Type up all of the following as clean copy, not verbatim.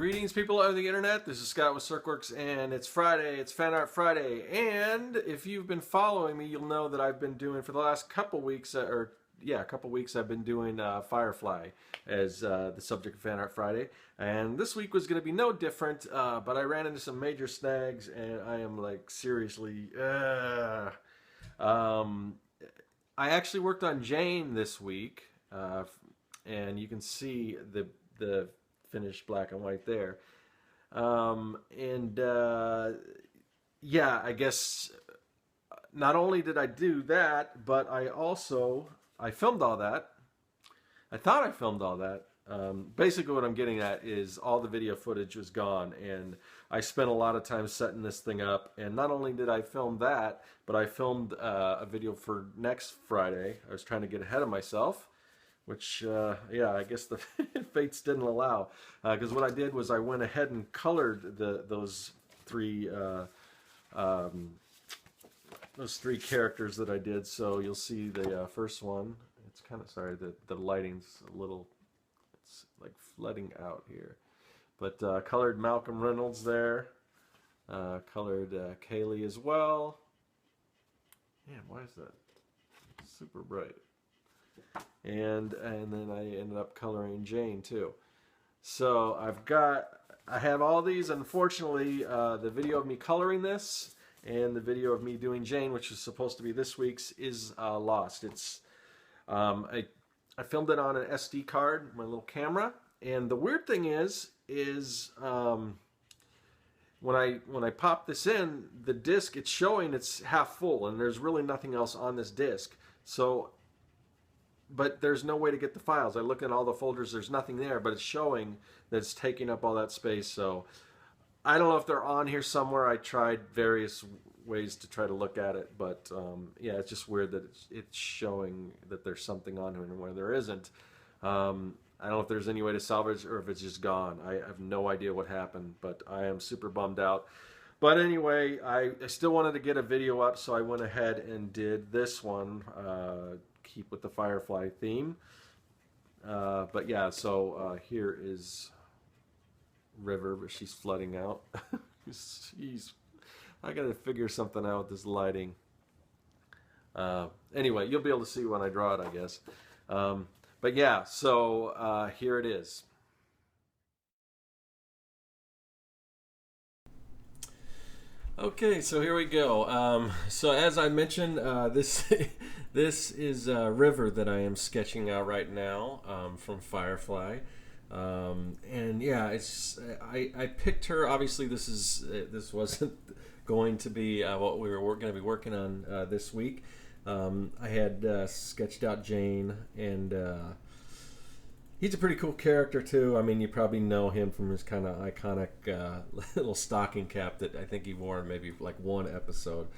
Greetings, people of the internet. This is Scott with Circworks, and it's Friday. It's Fan Art Friday. And if you've been following me, you'll know that I've been doing for the last couple weeks, a couple weeks, I've been doing Firefly as the subject of Fan Art Friday. And this week was going to be no different, but I ran into some major snags, and I am like seriously. I actually worked on Jane this week, and you can see the finished black and white there. Yeah, I guess not only did I do that, but I filmed all that. I thought I filmed all that. Basically what I'm getting at is all the video footage was gone, and I spent a lot of time setting this thing up. And not only did I film that, but I filmed a video for next Friday. I was trying to get ahead of myself, which, yeah, I guess the fates didn't allow. Because what I did was I went ahead and colored those three characters that I did. So you'll see the first one. It's kind of, sorry, the lighting's a little, it's like flooding out here. But colored Malcolm Reynolds there. Colored Kaylee as well. Man, why is that super bright? And then I ended up coloring Jane too. So I have all these. Unfortunately, the video of me coloring this and the video of me doing Jane, which is supposed to be this week's, is lost. It's I filmed it on an SD card, my little camera. And the weird thing is when I pop this in, the disc, it's showing it's half full, and there's really nothing else on this disc. So, but there's no way to get the files. I look at all the folders, there's nothing there, but it's showing that it's taking up all that space. So I don't know if they're on here somewhere. I tried various ways to try to look at it, but yeah, it's just weird that it's showing that there's something on here and where there isn't. I don't know if there's any way to salvage or if it's just gone. I have no idea what happened, but I am super bummed out. But anyway, I still wanted to get a video up, so I went ahead and did this one. Keep with the Firefly theme. But yeah, so here is River, but she's flooding out. Jeez, I gotta figure something out with this lighting. Anyway, you'll be able to see when I draw it, I guess. But yeah, so here it is. Okay, so here we go. So as I mentioned, this this is River that I am sketching out right now from Firefly, and yeah, it's I picked her. Obviously, this wasn't going to be what we were going to be working on this week. I had sketched out Jane, and he's a pretty cool character too. I mean, you probably know him from his kind of iconic little stocking cap that I think he wore in maybe like one episode.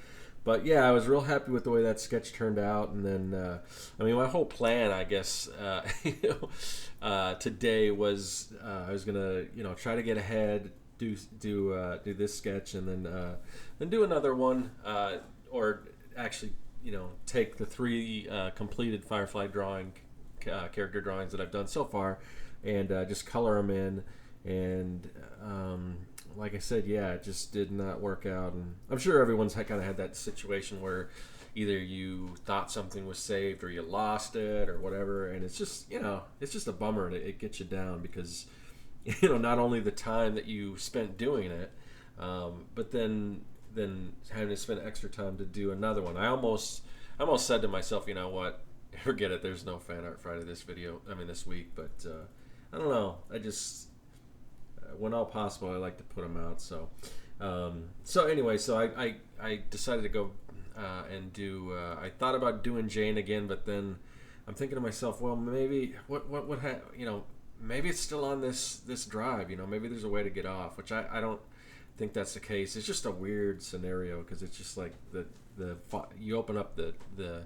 But yeah, I was real happy with the way that sketch turned out. And then, I mean, my whole plan, I guess, today was I was gonna, try to get ahead, do this sketch, and then do another one, or actually, take the three completed Firefly character drawings that I've done so far, and just color them in. And like I said, yeah, it just did not work out. And I'm sure everyone's kind of had that situation where either you thought something was saved or you lost it or whatever, and it's just it's just a bummer, and it gets you down because not only the time that you spent doing it, but then having to spend extra time to do another one. I almost said to myself, you know what, forget it, there's no Fan Art Friday this week. But I don't know, I just when all possible I like to put them out. So anyway, so I decided to go and do I thought about doing Jane again, but then I'm thinking to myself, well, maybe maybe it's still on this drive, maybe there's a way to get off, which I don't think that's the case. It's just a weird scenario because it's just like you open up the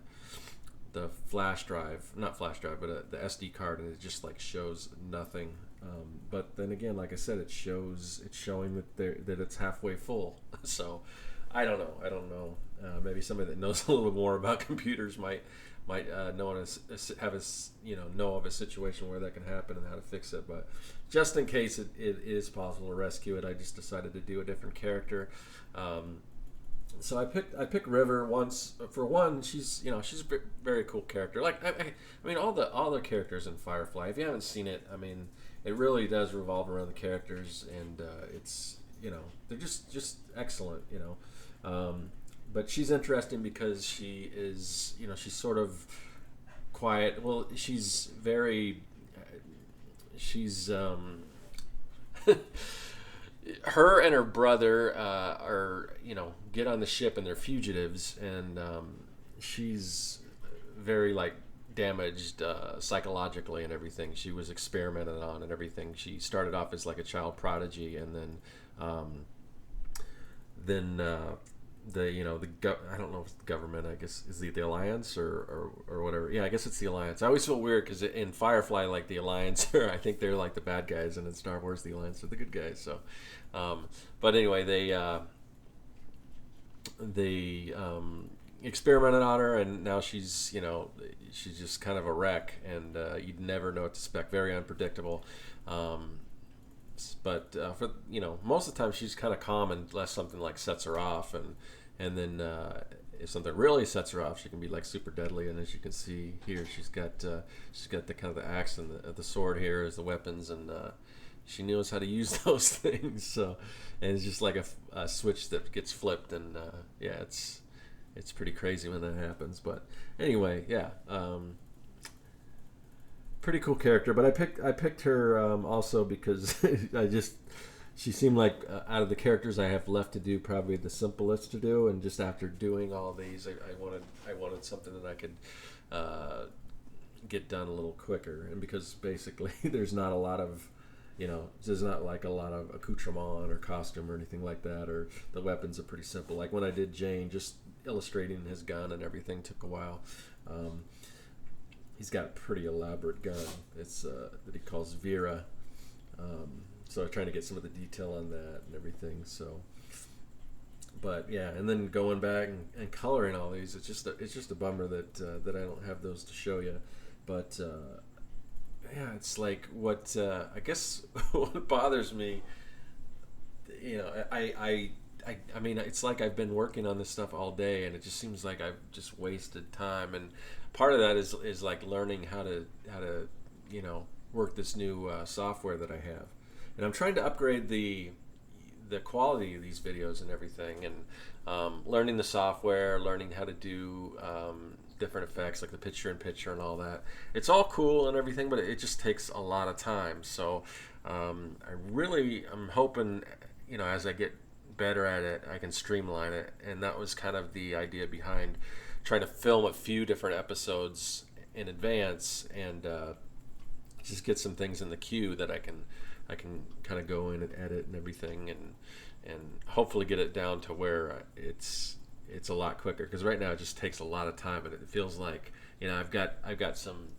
flash drive, not flash drive, but the SD card, and it just like shows nothing. But then again, like I said, it's showing that it's halfway full. So I don't know. I don't know. Maybe somebody that knows a little more about computers might have know of a situation where that can happen and how to fix it. But just in case it is possible to rescue it, I just decided to do a different character. So I picked River once for one. She's she's a very cool character. Like I mean all the characters in Firefly. If you haven't seen it, I mean it really does revolve around the characters, and it's they're just excellent. But she's interesting because she is she's sort of quiet. Well, she's very she's her and her brother are get on the ship and they're fugitives, and she's very like damaged psychologically and everything. She was experimented on and everything. She started off as like a child prodigy, and then I don't know if it's the government, I guess is the Alliance or whatever. Yeah, I guess it's the Alliance. I always feel weird because in Firefly, like the Alliance I think they're like the bad guys, and in Star Wars the Alliance are the good guys. So but anyway, they experimented on her, and now she's she's just kind of a wreck, and you'd never know what to expect. Very unpredictable. But for most of the time she's kind of calm unless something like sets her off, and then if something really sets her off, she can be like super deadly. And as you can see here, she's got the kind of the axe and the sword here as the weapons, and she knows how to use those things. So, and it's just like a switch that gets flipped, and yeah, it's pretty crazy when that happens. But anyway, yeah. Pretty cool character, but I picked her also because she seemed like out of the characters I have left to do, probably the simplest to do, and just after doing all these, I wanted something that I could get done a little quicker, and because basically there's not a lot of there's not like a lot of accoutrement or costume or anything like that, or the weapons are pretty simple. Like when I did Jane, just illustrating his gun and everything took a while. He's got a pretty elaborate gun. It's that he calls Vera. So I'm trying to get some of the detail on that and everything. So, but yeah, and then going back and coloring all these, it's just a bummer that I don't have those to show you. But yeah, it's like what I guess what bothers me. I mean, it's like I've been working on this stuff all day, and it just seems like I've just wasted time. And part of that is like learning how to work this new software that I have, and I'm trying to upgrade the quality of these videos and everything, and learning the software, learning how to do different effects like the picture-in-picture and all that. It's all cool and everything, but it just takes a lot of time. So I'm hoping as I get better at it, I can streamline it, and that was kind of the idea behind trying to film a few different episodes in advance, and just get some things in the queue that I can kind of go in and edit and everything, and hopefully get it down to where it's a lot quicker, because right now it just takes a lot of time, and it feels like I've got some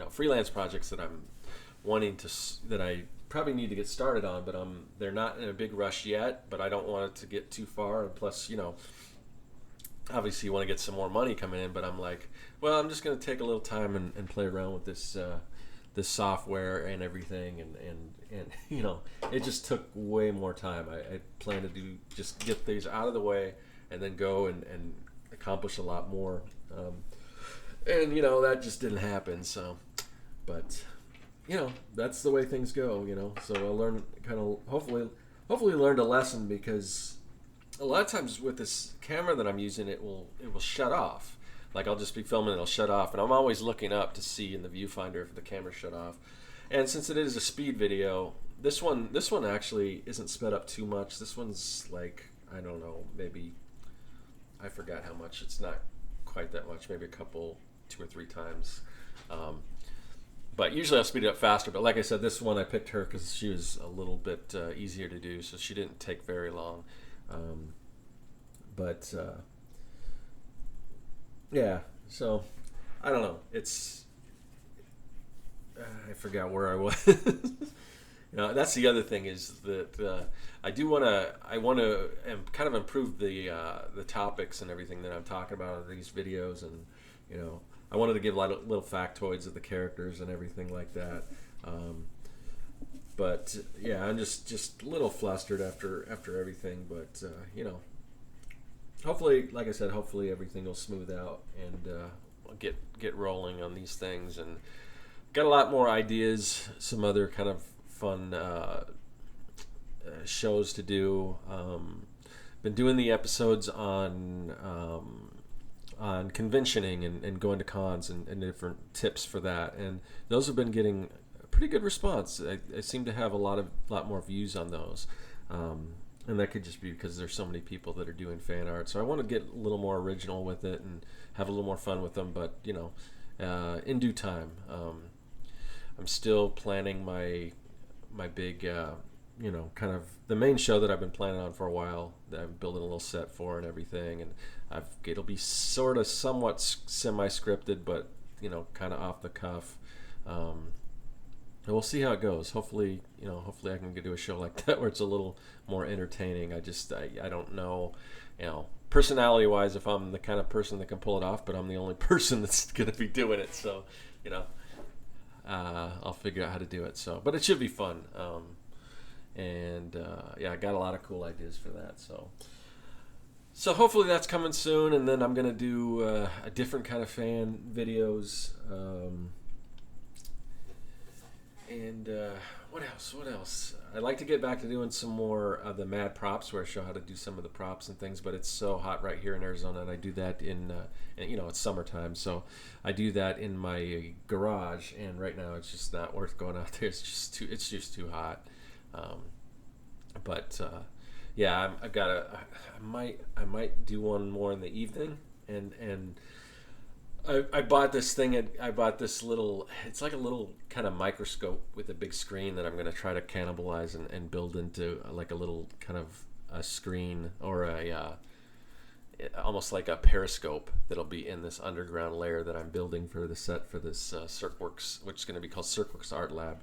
freelance projects that I'm wanting that I probably need to get started on, but they're not in a big rush yet, but I don't want it to get too far, and plus obviously you want to get some more money coming in, but I'm like, well, I'm just going to take a little time and play around with this software and everything, and it just took way more time. I plan to just get these out of the way and then go and accomplish a lot more, and that just didn't happen. So, but that's the way things go. So I'll learn hopefully learned a lesson, because a lot of times with this camera that I'm using, it will shut off. Like I'll just be filming and it'll shut off, and I'm always looking up to see in the viewfinder if the camera shut off. And since it is a speed video, this one actually isn't sped up too much. This one's like, I don't know, maybe, I forgot how much. It's not quite that much, maybe a couple, 2 or 3 times. But usually I'll speed it up faster. But like I said, this one I picked her because she was a little bit easier to do, so she didn't take very long. Yeah, so I don't know. I forgot where I was. That's the other thing is that I want to kind of improve the topics and everything that I'm talking about in these videos, and I wanted to give a lot of little factoids of the characters and everything like that. But yeah, I'm just a little flustered after everything, but hopefully, like I said, hopefully everything will smooth out and I'll get rolling on these things, and got a lot more ideas, some other kind of fun shows to do. Been doing the episodes on conventioning and going to cons and different tips for that, and those have been getting a pretty good response. I seem to have a lot more views on those, and that could just be because there's so many people that are doing fan art. So I want to get a little more original with it and have a little more fun with them, but in due time. I'm still planning my big, kind of the main show that I've been planning on for a while, that I'm building a little set for and everything, and it'll be sort of somewhat semi-scripted, but kind of off the cuff. And we'll see how it goes. Hopefully I can do a show like that where it's a little more entertaining. I don't know, personality-wise, if I'm the kind of person that can pull it off, but I'm the only person that's going to be doing it, so I'll figure out how to do it. So, but it should be fun. I got a lot of cool ideas for that. So hopefully that's coming soon, and then I'm gonna do a different kind of fan videos. What else? I'd like to get back to doing some more of the mad props, where I show how to do some of the props and things, but it's so hot right here in Arizona, and I do that in it's summertime, so I do that in my garage, and right now it's just not worth going out there. It's just too hot. I might do one more in the evening, and I bought this thing. I bought this little. It's like a little kind of microscope with a big screen that I'm going to try to cannibalize and build into like a little kind of a screen, or almost like a periscope that'll be in this underground layer that I'm building for the set for this Circworks, which is going to be called Circworks Art Lab.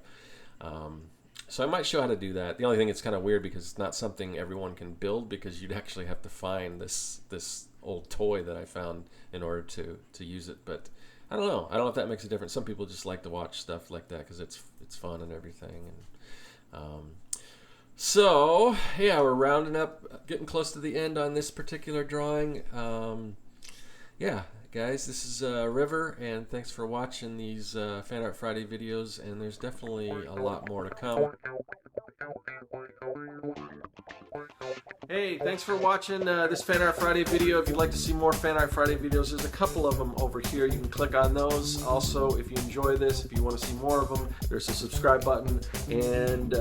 So I might show how to do that. The only thing, it's kind of weird because it's not something everyone can build, because you'd actually have to find this old toy that I found in order to use it. But I don't know. I don't know if that makes a difference. Some people just like to watch stuff like that because it's fun and everything. And so yeah, we're rounding up, getting close to the end on this particular drawing. Yeah, guys, this is River, and thanks for watching these Fan Art Friday videos, and there's definitely a lot more to come. Hey, thanks for watching this Fan Art Friday video. If you'd like to see more Fan Art Friday videos, there's a couple of them over here. You can click on those. Also, if you enjoy this, if you want to see more of them, there's a subscribe button. And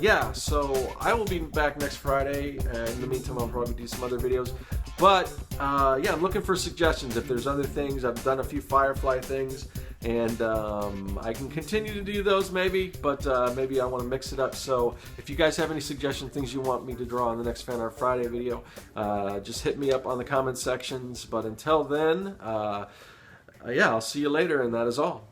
yeah, so I will be back next Friday. In the meantime, I'll probably do some other videos. But yeah, I'm looking for suggestions. If there's other things, I've done a few Firefly things, and I can continue to do those maybe, but maybe I want to mix it up. So if you guys have any suggestions, things you want me to draw on the next Fan Art Friday video, just hit me up on the comment sections. But until then, yeah, I'll see you later, and that is all.